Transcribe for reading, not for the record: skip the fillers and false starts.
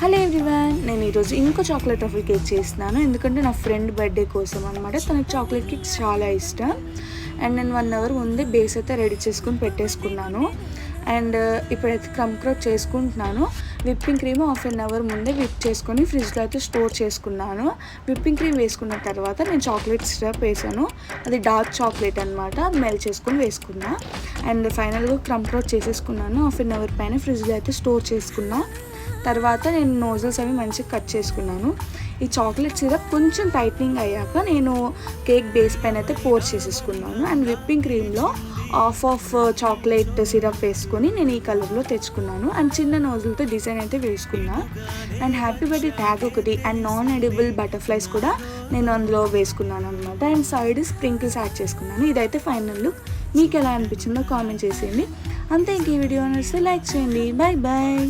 Hello everyone, నేను ఈరోజు ఇంకో చాక్లెట్ ట్రఫుల్ కేక్ చేస్తున్నాను. ఎందుకంటే నా ఫ్రెండ్ బర్త్డే కోసం అనమాట. తనకి చాక్లెట్ కేక్ చాలా ఇష్టం. అండ్ నేను 1 అవర్ ముందే బేస్ అయితే రెడీ చేసుకుని పెట్టేసుకున్నాను. అండ్ ఇప్పుడైతే క్రమ్ చేసుకుంటున్నాను. Whipping cream half an hour ముందే విప్ చేసుకొని ఫ్రిడ్జ్లో అయితే స్టోర్ చేసుకున్నాను. విప్పింగ్ క్రీమ్ వేసుకున్న తర్వాత నేను చాక్లెట్ సిరప్ వేసాను. అది డార్క్ చాక్లెట్ అనమాట. అది మెల్ట్ చేసుకొని వేసుకున్నా. అండ్ ఫైనల్గా క్రమ్ చేసేసుకున్నాను. హాఫ్ అన్ అవర్ పైన ఫ్రిడ్జ్లో అయితే స్టోర్ చేసుకున్నా. తర్వాత నేను నోజల్స్ అవి మంచిగా కట్ చేసుకున్నాను. ఈ చాక్లెట్ సిరప్ కొంచెం టైట్నింగ్ అయ్యాక నేను కేక్ బేస్ పైన అయితే పోర్ చేసేసుకున్నాను. అండ్ విప్పింగ్ క్రీమ్లో ఆఫ్ చాక్లెట్ సిరప్ వేసుకొని నేను ఈ కలర్లో తెచ్చుకున్నాను. అండ్ చిన్న నోజల్తో డిజైన్ అయితే వేసుకున్నా. అండ్ హ్యాపీ బర్త్డే ట్యాగ్ ఒకటి అండ్ నాన్ ఎడిబుల్ బటర్ఫ్లైస్ కూడా నేను అందులో వేసుకున్నాను అనమాట. అండ్ సైడ్ స్ప్రింకిల్స్ యాడ్ చేసుకున్నాను. ఇదైతే ఫైనల్ లుక్. మీకు ఎలా అనిపించిందో కామెంట్ చేసేయండి. అంతే. ఇంక ఈ వీడియో నచ్చితే లైక్ చేయండి. Bye bye.